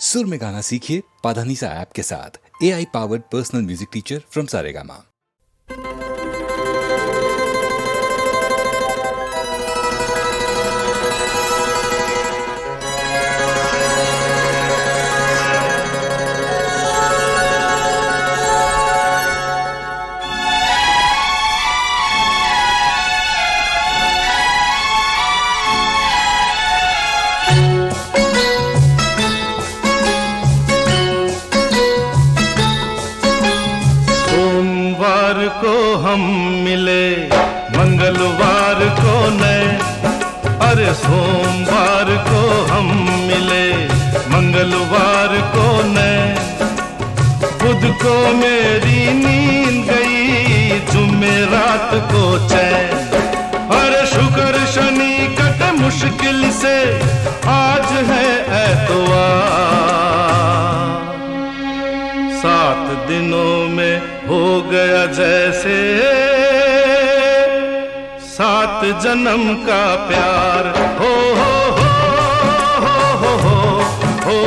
सुर में गाना सीखिए पाधानीसा ऐप के साथ। AI powered personal music teacher from Saregama. को हम मिले मंगलवार को नए, अरे सोमवार को हम मिले मंगलवार को नए। बुध को मेरी नींद गई, जुमेरात को चैन, अरे शुक्र शनि कट मुश्किल से, आज है एतवार। 7 दिनों में हो गया जैसे 7 जन्म का प्यार। हो हो हो हो हो हो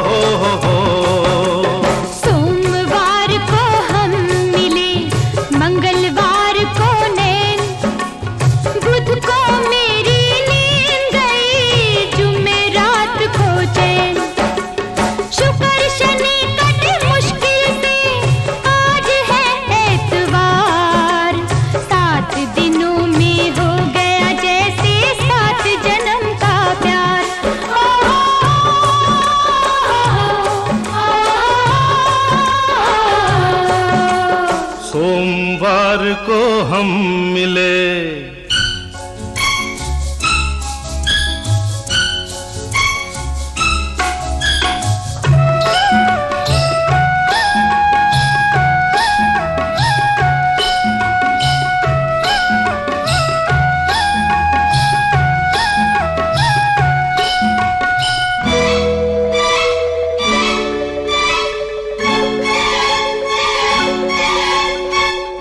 हो हो हो। सोमवार को हम मिले मंगलवार को नैन, बुध को मेरी नींद गई, जुमेरात को चैन, शुक्र शनि कटे मुश्किल से, आज है एतवार। 7 दिनों में हो गया जैसे 7 जन्म का प्यार। सोमवार को हम मिले।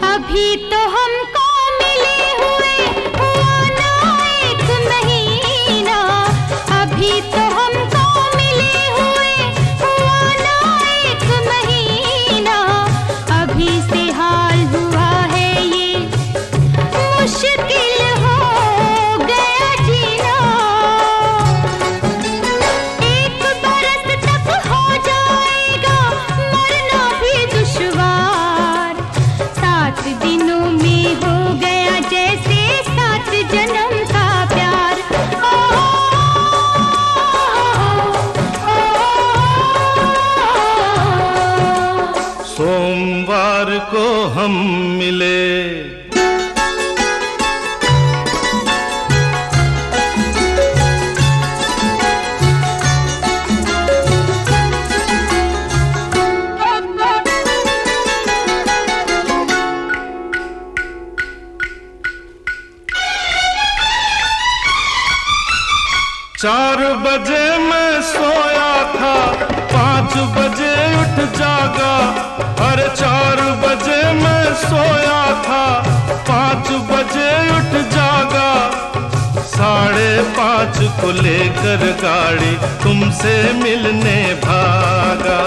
अभी तो हमको मिले हुए हुआ ना 1 महीना, अभी तो हमको मिले हुए हुआ ना 1 महीना, अभी से हाल हुआ है ये मुश्किल हो गया जीना। 1 बरस तक हो जाएगा मरना भी दुश्वार। 7 दिनों में हो गया जैसे 7 जन्म का प्यार। सोमवार को हम मिले। चार बजे मैं सोया था, 5 बजे उठ जागा, अरे 4 बजे मैं सोया था, 5 बजे उठ जागा। 5:30 को लेकर गाड़ी तुमसे मिलने भागा।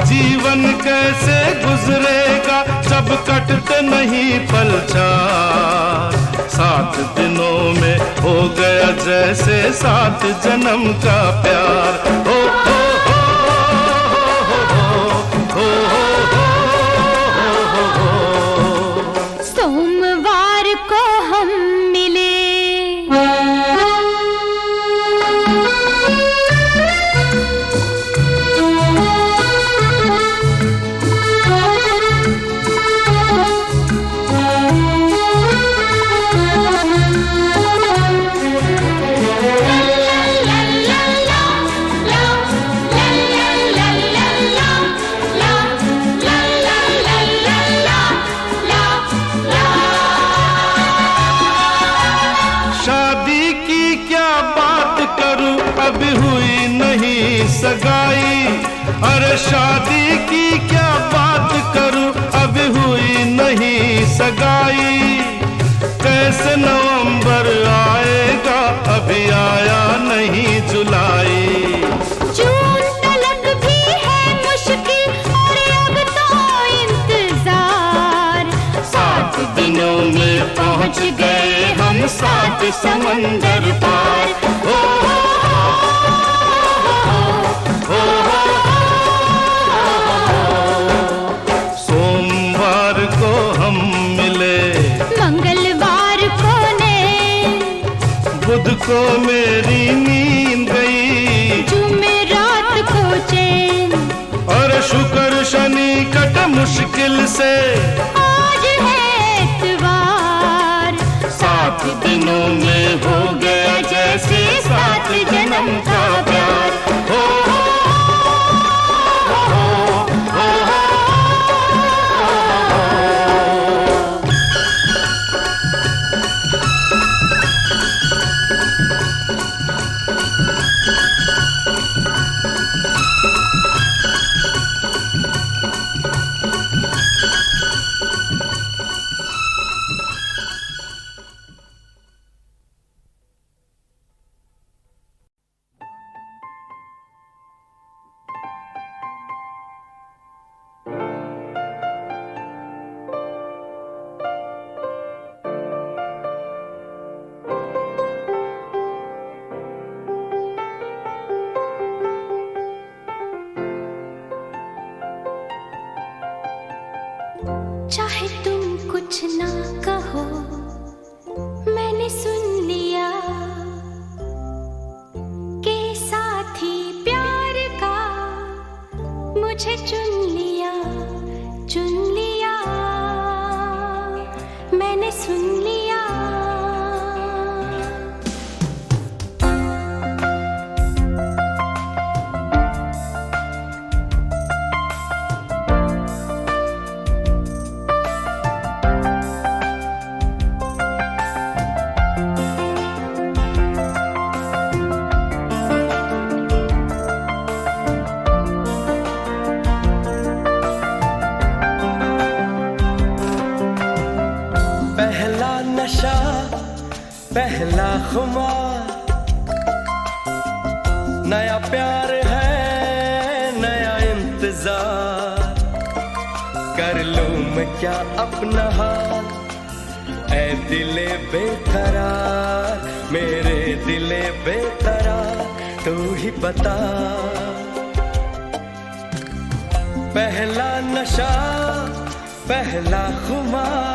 जीवन कैसे गुजरेगा जब कटते नहीं पल चार। 7 दिनों में हो गया जैसे 7 जन्म का प्यार। हो हो हो हो हो हो हो। सोमवार को हम मिले। शादी की क्या बात करूं, अभी हुई नहीं सगाई। अरे शादी की क्या बात करूं, अभी हुई नहीं सगाई। कैसे नवंबर आएगा, अभी आया नहीं जुलाई। को मेरी नींद गई, जुमेरात को चैन, और शुक्र शनि कट मुश्किल से आज है इतवार। 7 दिनों में हो गया जैसे 7 जन्म का प्यार। हो चाहे तुम कुछ ना कहो, मैंने सुन लिया के साथी प्यार का मुझे चुन लिया, चुन लिया, मैंने सुन लिया। पहला नशा, पहला खुमार, नया प्यार है, नया इंतजार। कर लूं मैं क्या अपना हाल, ऐ दिले बेकरार, मेरे दिले बेकरार, तू ही बता। पहला नशा, पहला खुमार,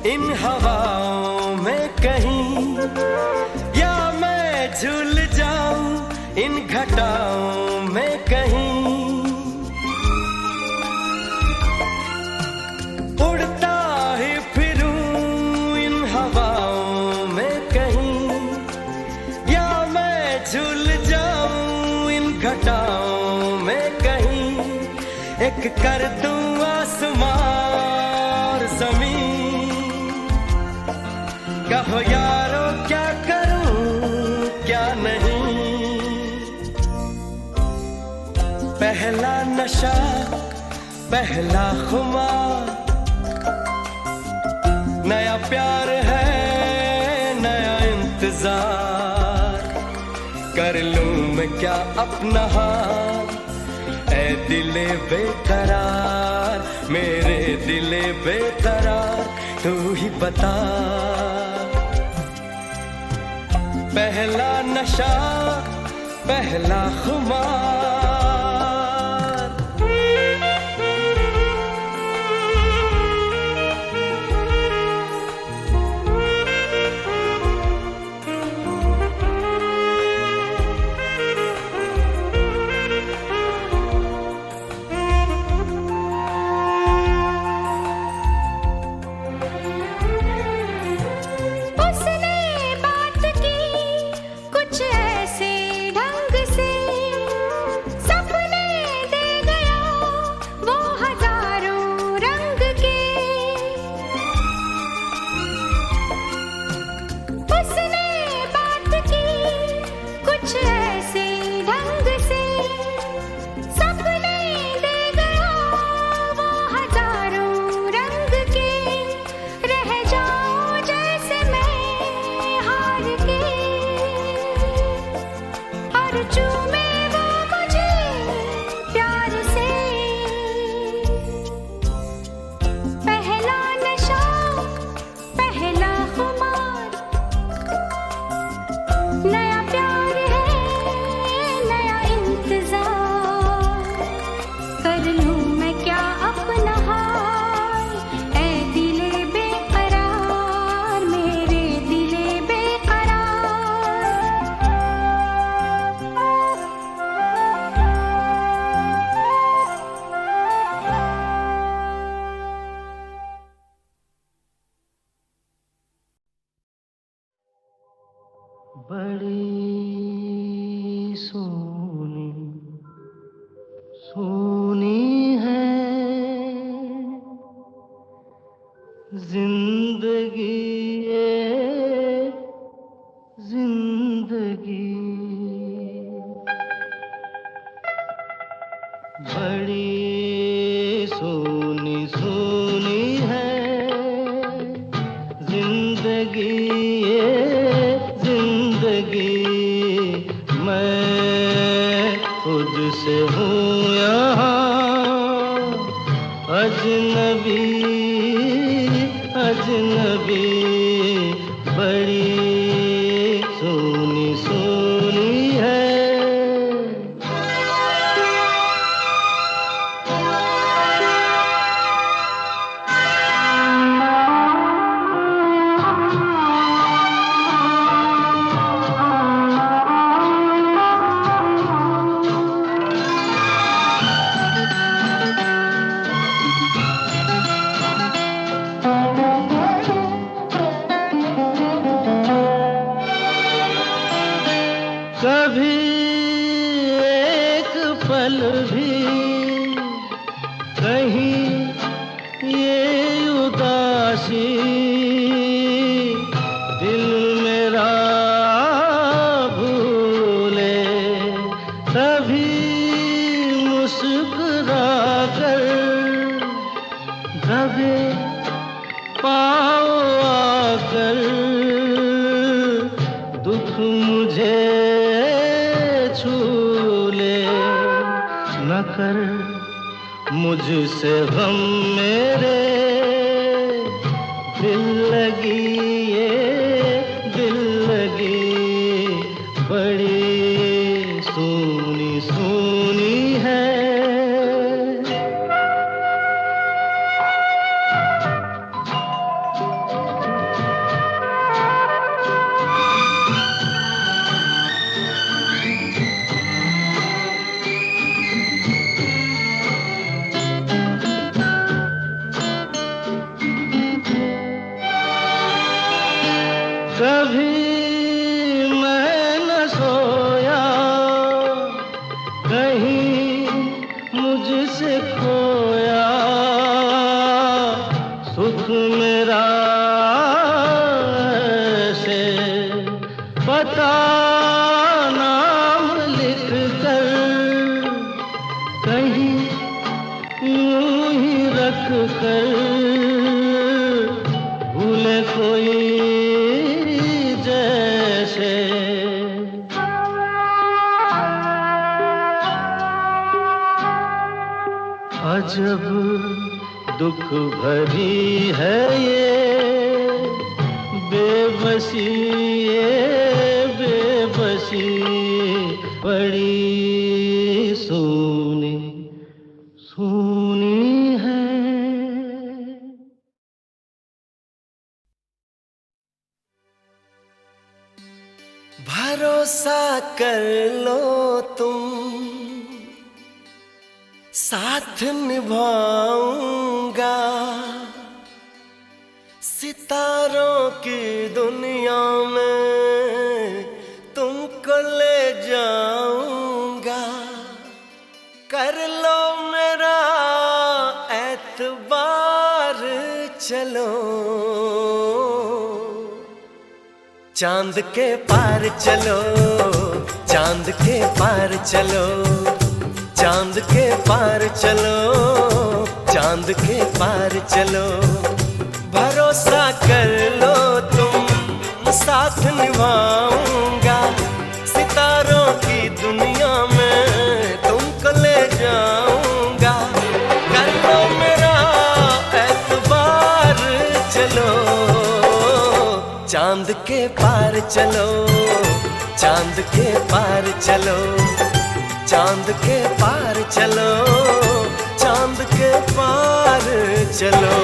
इन हवाओं में कहीं, या मैं झूल जाऊं इन घटाओं में कहीं। उड़ता ही फिरूं इन हवाओं में कहीं, या मैं झूल जाऊं इन घटाओं में कहीं। एक कर दूं आसमां और जमीन, कहो यारो क्या करूं क्या नहीं। पहला नशा, पहला खुमार, नया प्यार है, नया इंतजार। कर लूं मैं क्या अपना हाल, ऐ दिले बेकरार, मेरे दिले बेकरार, तू ही बता। पहला नशा, पहला खुमार। कुछ ऐसे ढंग से बड़ी सोनी सोनी है जिंदगी ये जिंदगी, बड़ी सोनी सोनी है जिंदगी ये जिंदगी। मैं खुद से हूँ यहाँ अजनबी अजनबी, बड़ी सोनी सोनी है। कभी एक पल भी कहीं ये उदासी दिल मेरा भूले, तभी मुस्कुरा कर दबे पाँव आकर दुख मुझे न कर मुझसे गम मेरे दिल लगी ये दिल लगी, बड़ी सोनी सोनी है। कभी मैं न सोया कहीं मुझसे खोया, सुख मेरा से पता नाम लिख कर कहीं यूं ही रख कर भूले कोई जैसे। अजब दुख भरी है ये बेबसी ये बेबसी, बड़ी सोनी सोनी है। भरोसा कर लो तुम साथ निभाऊंगा, सितारों की दुनिया में तुमको ले जाऊंगा। कर लो मेरा एतबार चलो, चांद के पार चलो चांद के पार चलो चांद के पार चलो चांद के पार चलो। भरोसा कर लो तुम साथ निभाऊंगा, सितारों की दुनिया में तुमको ले जाऊंगा। कर लो मेरा एतबार चलो, चांद के पार चलो चांद के पार चलो चांद के पार चलो चांद के पार चलो।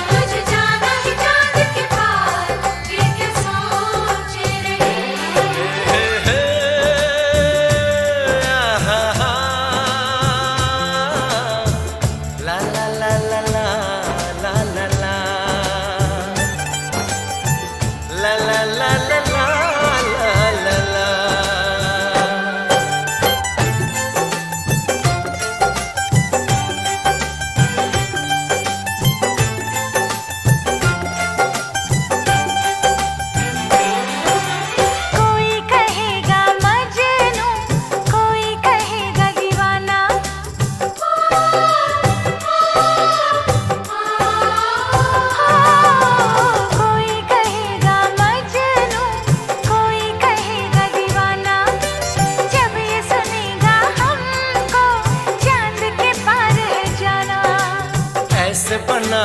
तुझे जाना है चांद के पार, ये क्या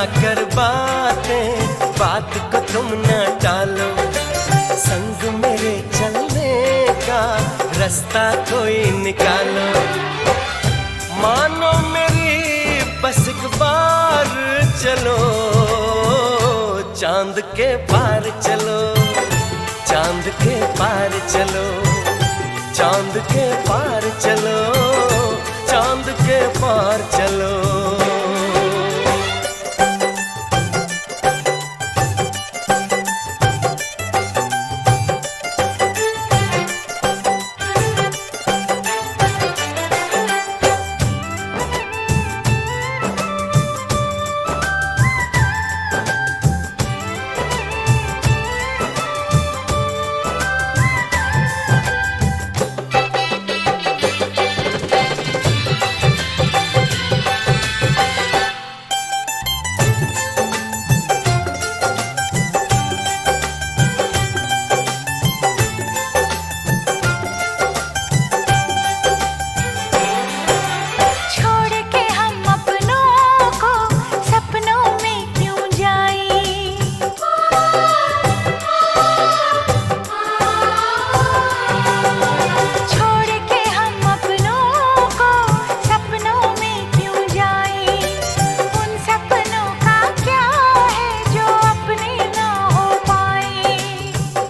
कर बातें, बात को तुम न टालो, संग मेरे चलने का रास्ता कोई निकालो। मानो मेरी बस एक बार चलो, चांद के पार चलो, चांद के पार चलो, चांद के पार चलो, चांद के पार चलो।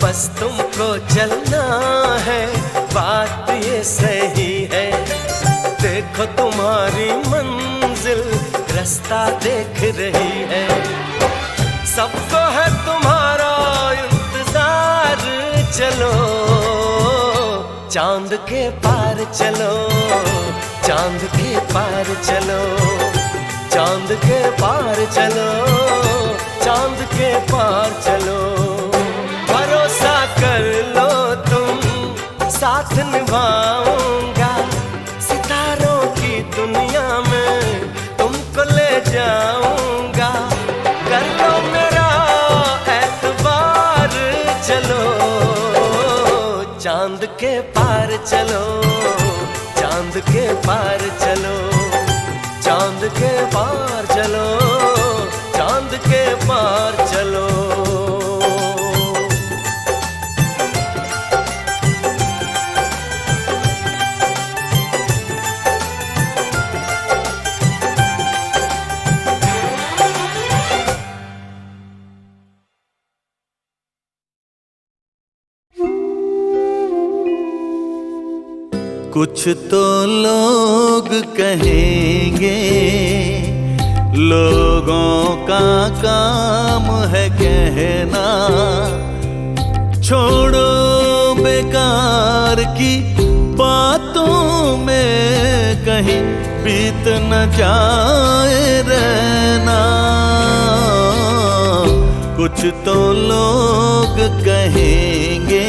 बस तुमको चलना है, बात ये सही है। देखो तुम्हारी मंजिल रास्ता देख रही है, सबको है तुम्हारा इंतजार। चलो चांद के पार चलो, चांद के पार चलो, चांद के पार चलो, चांद के पार चलो। भरोसा कर लो तुम, साथ निभाऊंगा, सितारों की दुनिया में तुमको ले जाऊंगा। कर लो मेरा एतबार, चलो चांद के पार चलो, चांद के पार चलो, चांद के पार चलो, चांद के पार चलो। कुछ तो लोग कहेंगे, लोगों का काम है कहना। छोड़ो बेकार की बातों में कहीं बीत न जाए रहना। कुछ तो लोग कहेंगे,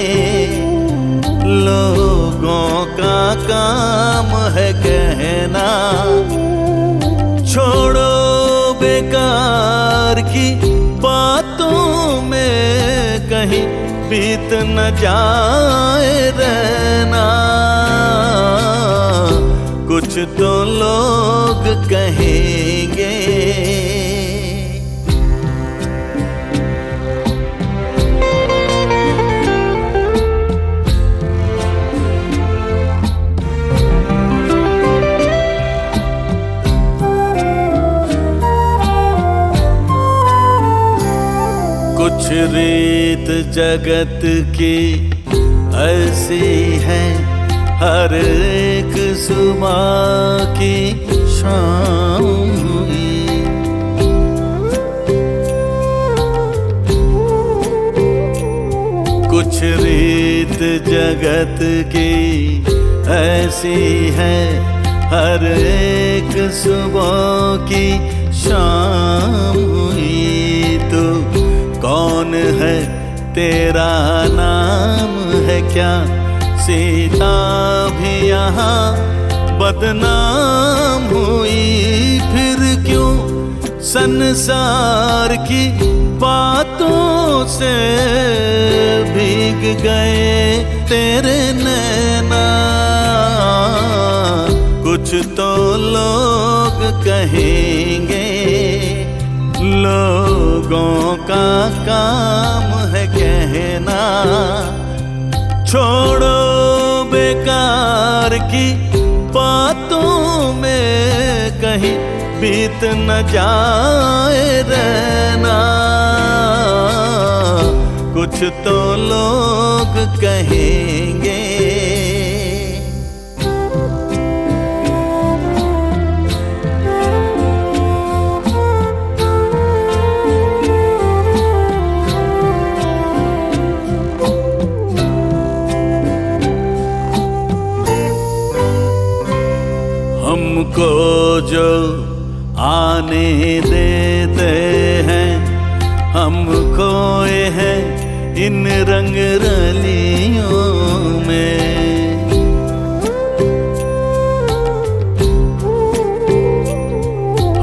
लोगों का काम है कहना। छोड़ो बेकार की बातों में कहीं बीत न जाए रहना। कुछ तो लोग कहेंगे। कुछ रीत जगत की ऐसी है, हर एक सुबह की शाम हुई। कुछ रीत जगत की ऐसी है, हर एक सुबह की शाम हुई। तो कौन है तेरा नाम है क्या, सीता भी यहाँ बदनाम हुई। फिर क्यों संसार की बातों से भीग गए तेरे नैना। कुछ तो लोग कहेंगे, लोगों का काम है कहना, छोड़ो बेकार की बातों में कहीं बीत न जाए रहना। कुछ तो लोग कहेंगे, हमको जो आने देते हैं, हम खोए हैं इन रंग रलियों में।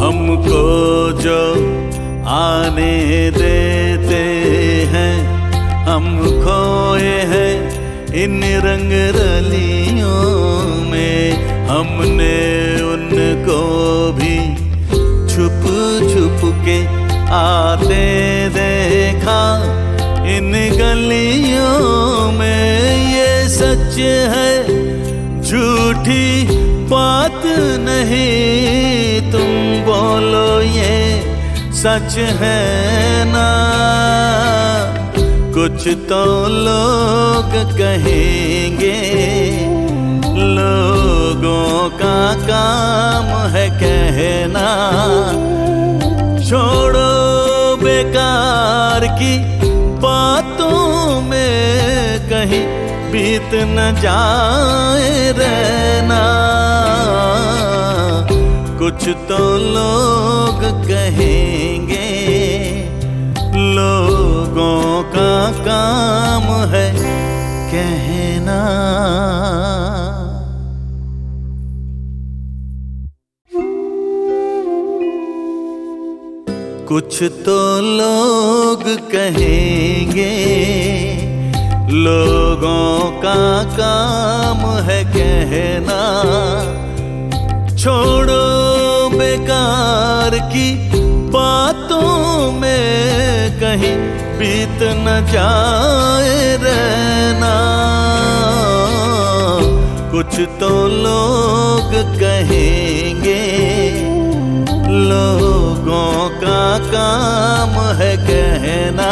हमको जो आने देते हैं, हम खोए हैं इन रंग रलियों में। हमने उनको भी छुप छुप के आते देखा इन गलियों में। ये सच है झूठी बात नहीं, तुम बोलो ये सच है ना। कुछ तो लोग कहेंगे, लोगों का काम है कहना, छोड़ो बेकार की बातों में कहीं बीत न जाए रहना। कुछ तो लोग कहेंगे, लोगों का काम है कहना। कुछ तो लोग कहेंगे, लोगों का काम है कहना, छोड़ो बेकार की बातों में कहीं बीत न जाए रहना। कुछ तो लोग कहेंगे, लोगों का काम है कहना,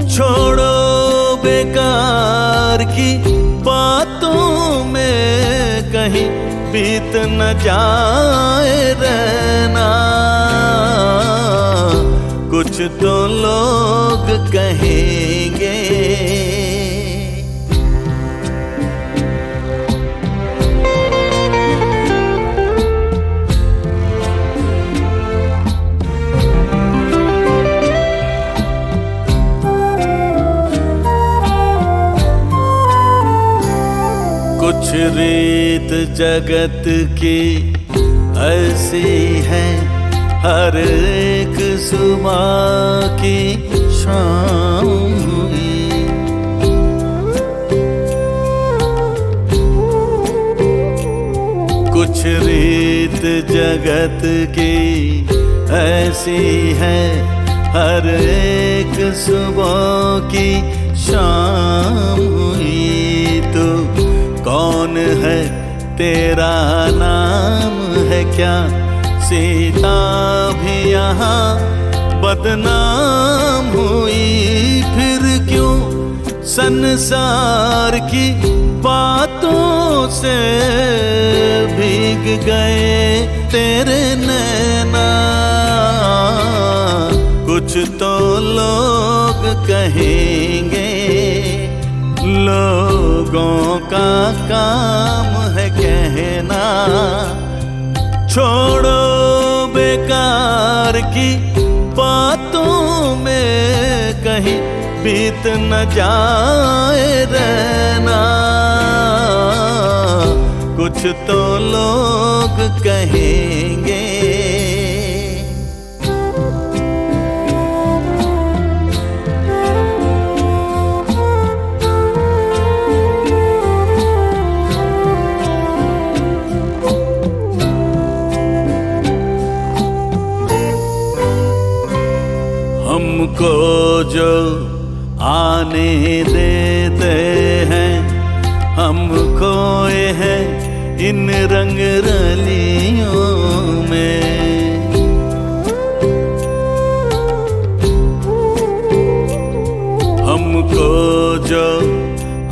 छोड़ो बेकार की बातों में कहीं बीत न जाए रहना। कुछ तो लोग कहेंगे, कुछ रीत जगत की ऐसी है, हर एक सुबह की शाम हुई। कुछ रीत जगत की ऐसी है, हर एक सुबह की शाम हुई। तो कौन है तेरा नाम है क्या, सीता भी यहाँ बदनाम हुई। फिर क्यों संसार की बातों से भीग गए तेरे नैना। कुछ तो लोग कहेंगे, लोगों का काम है कहना, छोड़ो बेकार की बातों में कहीं बीत न जाए रहना। कुछ तो लोग कहेंगे, हमको जो आने देते हैं, हम खोए हैं इन रंग रलियों में। हमको जो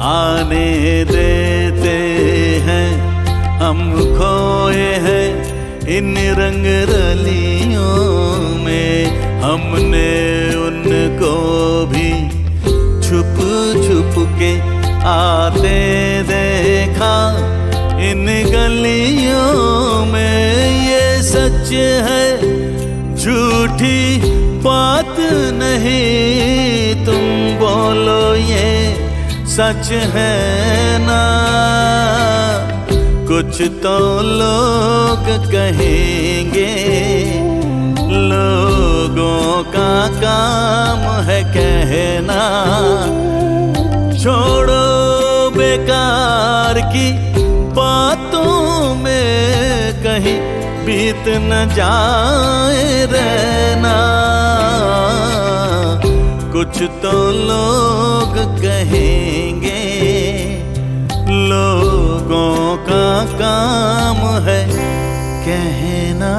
आने देते हैं, हम खोए हैं इन रंग रलियों में। हमने उनको भी छुप छुप के आते देखा इन गलियों में। ये सच है झूठी बात नहीं, तुम बोलो ये सच है ना। कुछ तो लोग कहेंगे, लोगों का काम है कहना। छोड़ो बेकार की बातों में कहीं बीत न जाए रहना। कुछ तो लोग कहेंगे, लोगों का काम है कहना।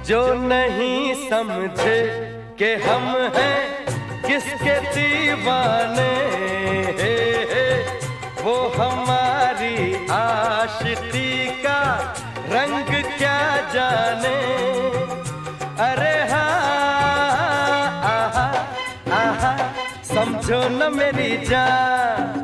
जो नहीं समझे कि हम हैं किसके दीवाने, वो हमारी आशिकी का रंग क्या जाने। अरे हाँ आहा आहा समझो न मेरी जान।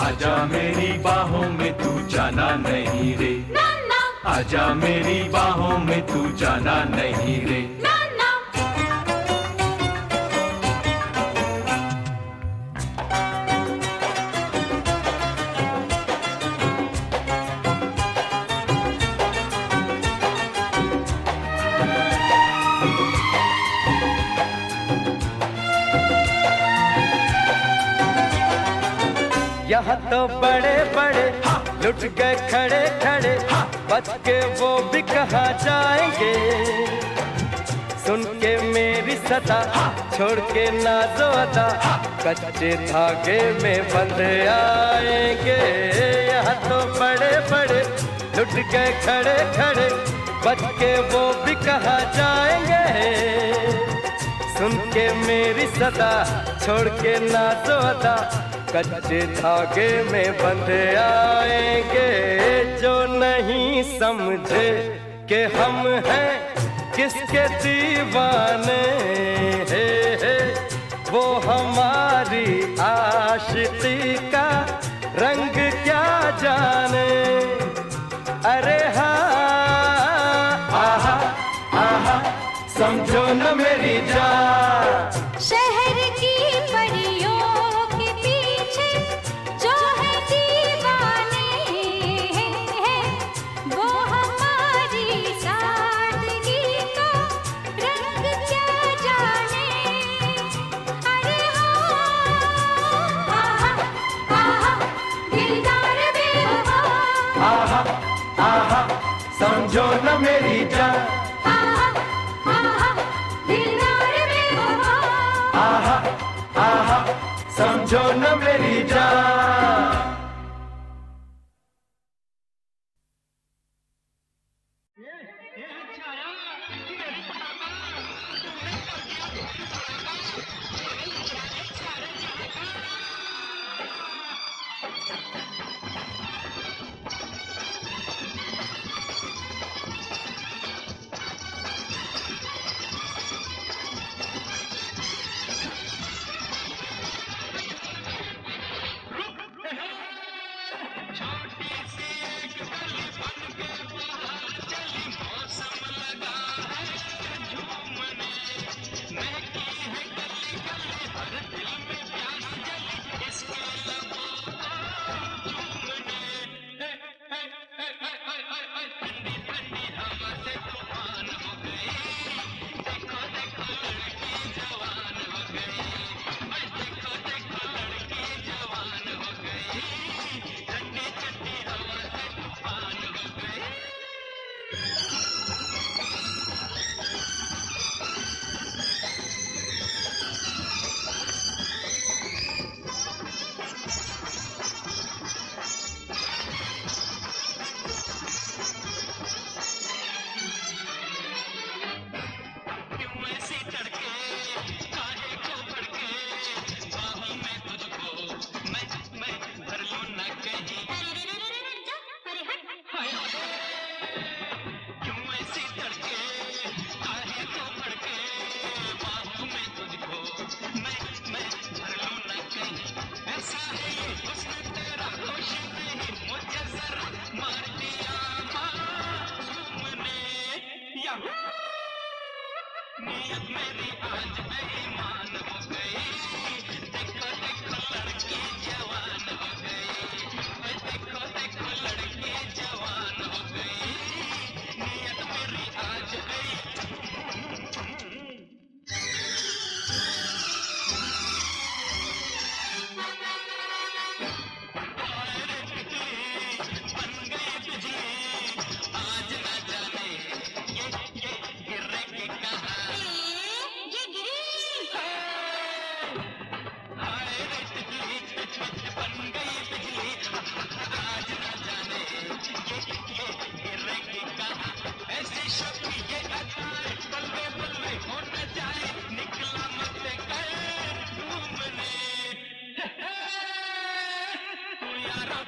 आजा मेरी बाहों में तू जाना नहीं रे, आजा मेरी बाहों में तू जाना नहीं रे। यहाँ तो बड़े बड़े लुट गए खड़े खड़े, बच के वो भी कहाँ जाएंगे। सुन के मेरी सदा छोड़ के नाज़ो अदा, कच्चे धागे में बंध आएंगे। यहाँ तो बड़े बड़े लुट गए खड़े खड़े, बच के वो भी कहाँ जाएंगे। सुन के मेरी सदा छोड़ के नाज़ो अदा, कच्चे धागे में बंध आएंगे। जो नहीं समझे कि हम हैं किसके दीवाने, वो हमारी आशिकी का रंग क्या जाने। अरे हाँ आहा आहा समझो न मेरी जान। शहर की परियों के पीछे जो है दीवाने, वो हमारी सादगी का रंग क्या जाने। अरे हाँ आहा आहा दिलदार बेवफा, आहा आहा समझो न मेरी जान। आहा आहा समझो न मेरी जान।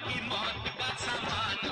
की मौत का सामान